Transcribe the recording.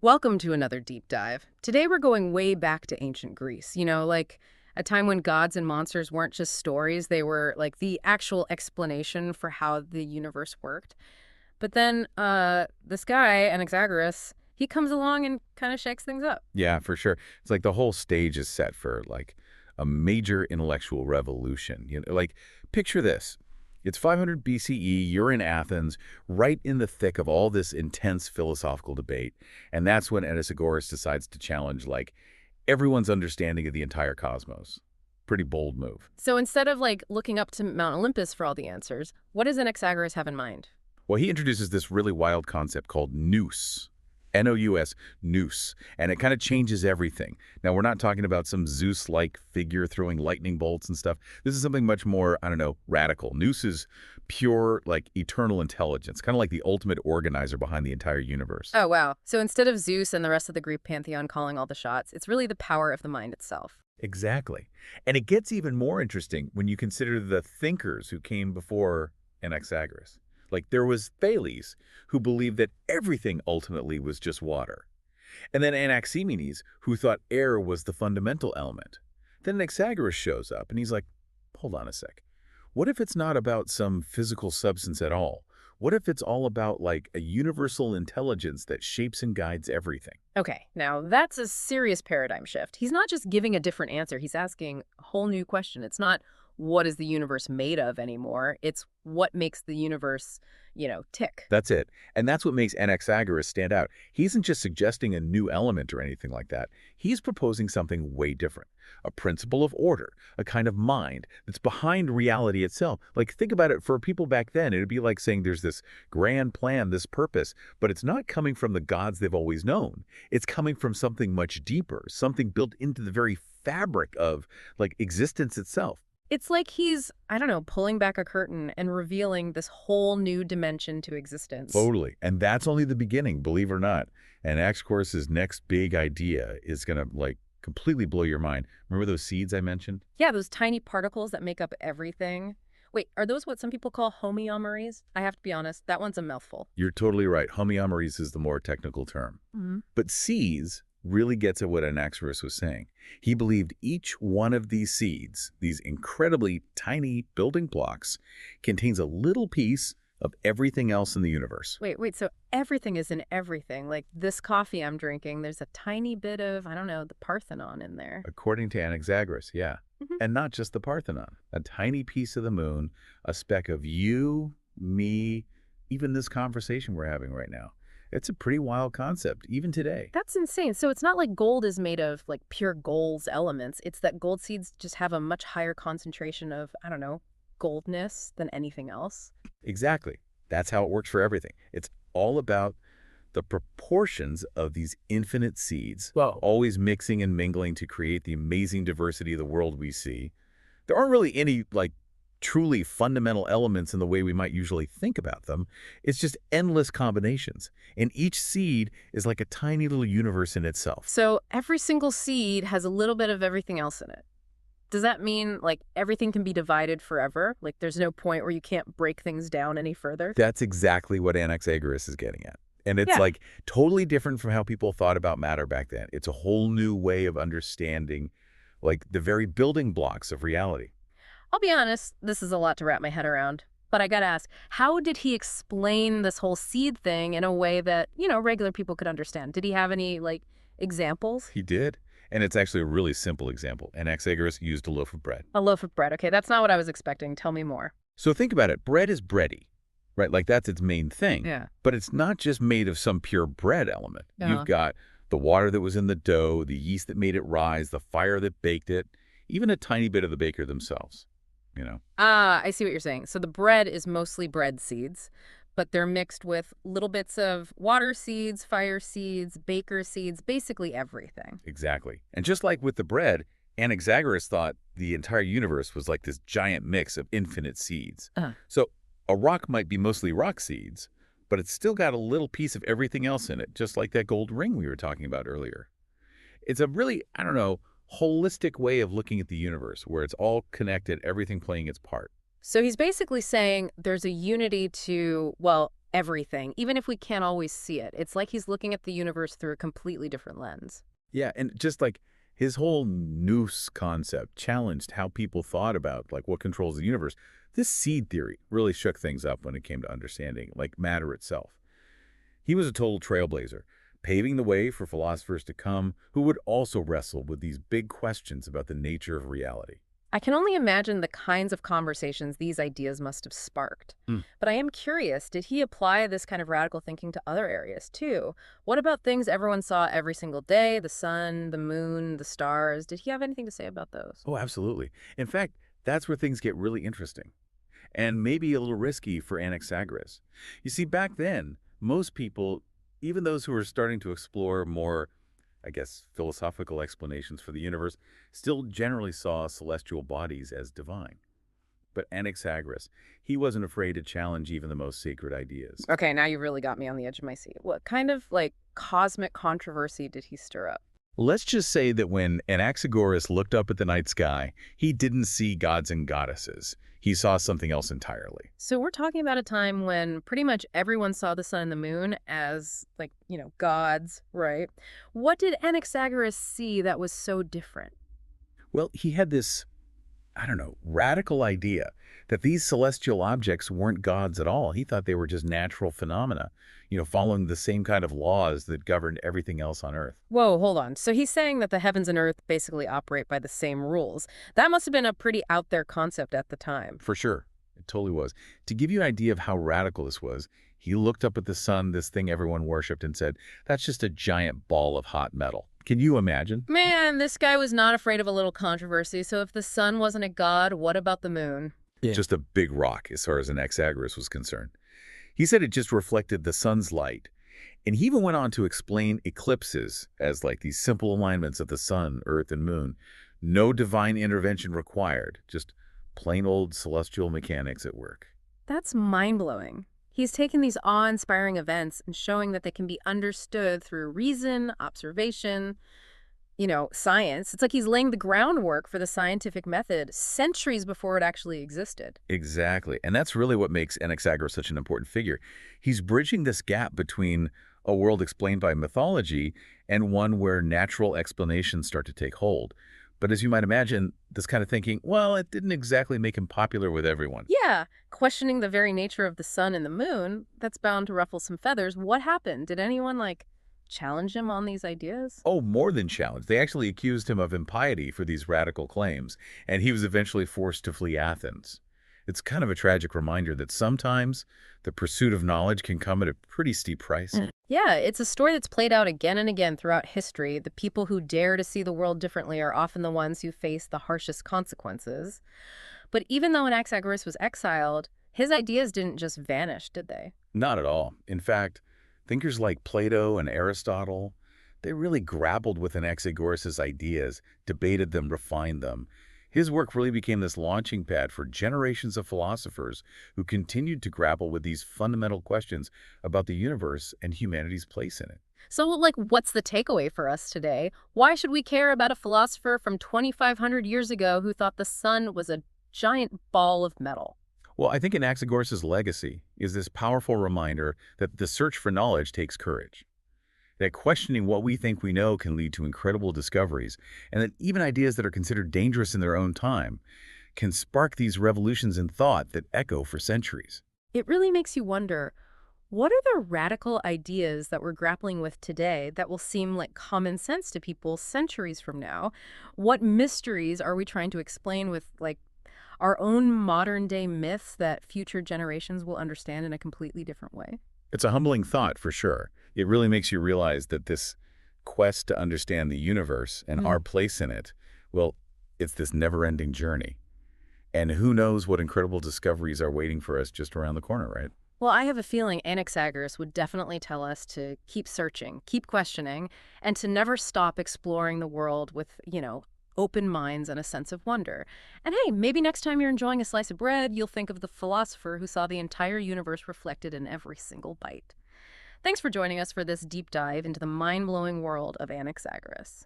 Welcome to another deep dive. Today we're going way back to ancient Greece, like a time when gods and monsters weren't just stories, they were like the actual explanation for how the universe worked. But then this guy, Anaxagoras, he comes along and kind of shakes things up. Yeah, for sure. It's like the whole stage is set for like a major intellectual revolution. Picture this. It's 500 BCE, you're in Athens, right in the thick of all this intense philosophical debate. And that's when Anaxagoras decides to challenge like everyone's understanding of the entire cosmos. Pretty bold move. So instead of like looking up to Mount Olympus for all the answers, what does Anaxagoras have in mind? Well, he introduces this really wild concept called nous. N-O-U-S, nous. And it kind of changes everything. Now, we're not talking about some Zeus-like figure throwing lightning bolts and stuff. This is something much more, I don't know, radical. Nous is pure, like, eternal intelligence, kind of like the ultimate organizer behind the entire universe. Oh, wow. So instead of Zeus and the rest of the Greek pantheon calling all the shots, it's really the power of the mind itself. Exactly. And it gets even more interesting when you consider the thinkers who came before Anaxagoras. Like there was Thales, who believed that everything ultimately was just water. And then Anaximenes, who thought air was the fundamental element. Then Anaxagoras shows up and he's like, hold on a sec. What if it's not about some physical substance at all? What if it's all about like a universal intelligence that shapes and guides everything? Okay, now that's a serious paradigm shift. He's not just giving a different answer, he's asking a whole new question. It's not what is the universe made of anymore, it's what makes the universe, tick. That's it. And that's what makes Anaxagoras stand out. He isn't just suggesting a new element or anything like that. He's proposing something way different. A principle of order, a kind of mind that's behind reality itself. Like, think about it, for people back then, it'd be like saying there's this grand plan, this purpose, but it's not coming from the gods they've always known. It's coming from something much deeper, something built into the very fabric of, like, existence itself. It's like he's, I don't know, pulling back a curtain and revealing this whole new dimension to existence. Totally. And that's only the beginning, believe it or not. And Anaxagoras' next big idea is going to, like, completely blow your mind. Remember those seeds I mentioned? Yeah, those tiny particles that make up everything. Wait, are those what some people call homeomeres? I have to be honest, that one's a mouthful. You're totally right. Homeomeres is the more technical term. But seeds really gets at what Anaxagoras was saying. He believed each one of these seeds, these incredibly tiny building blocks, contains a little piece of everything else in the universe. Wait, so everything is in everything. Like this coffee I'm drinking, there's a tiny bit of, I don't know, the Parthenon in there. According to Anaxagoras, yeah. And not just the Parthenon. A tiny piece of the moon, a speck of you, me, even this conversation we're having right now. It's a pretty wild concept, even today. That's insane. So it's not like gold is made of like pure gold's elements. It's that gold seeds just have a much higher concentration of, I don't know, goldness than anything else. Exactly. That's how it works for everything. It's all about the proportions of these infinite seeds, Whoa. always mixing and mingling to create the amazing diversity of the world we see. There aren't really any, like, truly fundamental elements in the way we might usually think about them. It's just endless combinations. And each seed is like a tiny little universe in itself. So every single seed has a little bit of everything else in it. Does that mean like everything can be divided forever? Like there's no point where you can't break things down any further? That's exactly what Anaxagoras is getting at. And it's Yeah. like totally different from how people thought about matter back then. It's a whole new way of understanding like the very building blocks of reality. I'll be honest, this is a lot to wrap my head around. But I gotta ask, how did he explain this whole seed thing in a way that, regular people could understand? Did he have any, like, examples? He did. And it's actually a really simple example. Anaxagoras used a loaf of bread. A loaf of bread. Okay, that's not what I was expecting. Tell me more. So think about it. Bread is bready, right? Like that's its main thing. Yeah. But it's not just made of some pure bread element. Uh-huh. You've got the water that was in the dough, the yeast that made it rise, the fire that baked it, even a tiny bit of the baker themselves. Ah, I see what you're saying. So the bread is mostly bread seeds, but they're mixed with little bits of water seeds, fire seeds, baker seeds, basically everything. Exactly. And just like with the bread, Anaxagoras thought the entire universe was like this giant mix of infinite seeds. So a rock might be mostly rock seeds, but it's still got a little piece of everything else in it, just like that gold ring we were talking about earlier. It's a really, I don't know, holistic way of looking at the universe where it's all connected, everything playing its part. So he's basically saying there's a unity to, well, everything, even if we can't always see it. It's like he's looking at the universe through a completely different lens. Yeah, and just like his whole nous concept challenged how people thought about like what controls the universe. This seed theory really shook things up when it came to understanding like matter itself. He was a total trailblazer, paving the way for philosophers to come who would also wrestle with these big questions about the nature of reality. I can only imagine the kinds of conversations these ideas must have sparked. Hmm. But I am curious, did he apply this kind of radical thinking to other areas too? What about things everyone saw every single day, the sun, the moon, the stars? Did he have anything to say about those? Oh, absolutely. In fact, that's where things get really interesting and maybe a little risky for Anaxagoras. You see, back then, most people, even those who were starting to explore more, I guess, philosophical explanations for the universe, still generally saw celestial bodies as divine. But Anaxagoras, he wasn't afraid to challenge even the most sacred ideas. Okay, now you really got me on the edge of my seat. What kind of cosmic controversy did he stir up? Let's just say that when Anaxagoras looked up at the night sky, he didn't see gods and goddesses. He saw something else entirely. So we're talking about a time when pretty much everyone saw the sun and the moon as, gods, right? What did Anaxagoras see that was so different? Well, he had this, I don't know, radical idea that these celestial objects weren't gods at all. He thought they were just natural phenomena, following the same kind of laws that governed everything else on Earth. Whoa, hold on. So he's saying that the heavens and earth basically operate by the same rules. That must have been a pretty out there concept at the time. For sure. It totally was. To give you an idea of how radical this was, he looked up at the sun, this thing everyone worshipped, and said, that's just a giant ball of hot metal. Can you imagine? Man, this guy was not afraid of a little controversy. So if the sun wasn't a god, what about the moon? Yeah. Just a big rock as far as Anaxagoras was concerned. He said it just reflected the sun's light. And he even went on to explain eclipses as like these simple alignments of the sun, earth, and moon. No divine intervention required, just plain old celestial mechanics at work. That's mind-blowing. He's taken these awe-inspiring events and showing that they can be understood through reason, observation, science. It's like he's laying the groundwork for the scientific method centuries before it actually existed. Exactly. And that's really what makes Anaxagoras such an important figure. He's bridging this gap between a world explained by mythology and one where natural explanations start to take hold. But as you might imagine, this kind of thinking, well, it didn't exactly make him popular with everyone. Yeah, questioning the very nature of the sun and the moon, that's bound to ruffle some feathers. What happened? Did anyone, challenge him on these ideas? Oh, more than challenged. They actually accused him of impiety for these radical claims, and he was eventually forced to flee Athens. It's kind of a tragic reminder that sometimes the pursuit of knowledge can come at a pretty steep price. Yeah, it's a story that's played out again and again throughout history. The people who dare to see the world differently are often the ones who face the harshest consequences. But even though Anaxagoras was exiled, his ideas didn't just vanish, did they? Not at all. In fact, thinkers like Plato and Aristotle, they really grappled with Anaxagoras' ideas, debated them, refined them. His work really became this launching pad for generations of philosophers who continued to grapple with these fundamental questions about the universe and humanity's place in it. So, what's the takeaway for us today? Why should we care about a philosopher from 2,500 years ago who thought the sun was a giant ball of metal? Well, I think Anaxagoras' legacy is this powerful reminder that the search for knowledge takes courage, that questioning what we think we know can lead to incredible discoveries, and that even ideas that are considered dangerous in their own time can spark these revolutions in thought that echo for centuries. It really makes you wonder, what are the radical ideas that we're grappling with today that will seem like common sense to people centuries from now? What mysteries are we trying to explain with, our own modern-day myths that future generations will understand in a completely different way? It's a humbling thought, for sure. It really makes you realize that this quest to understand the universe and our place in it, well, it's this never-ending journey. And who knows what incredible discoveries are waiting for us just around the corner, right? Well, I have a feeling Anaxagoras would definitely tell us to keep searching, keep questioning, and to never stop exploring the world with, open minds and a sense of wonder. And hey, maybe next time you're enjoying a slice of bread, you'll think of the philosopher who saw the entire universe reflected in every single bite. Thanks for joining us for this deep dive into the mind-blowing world of Anaxagoras.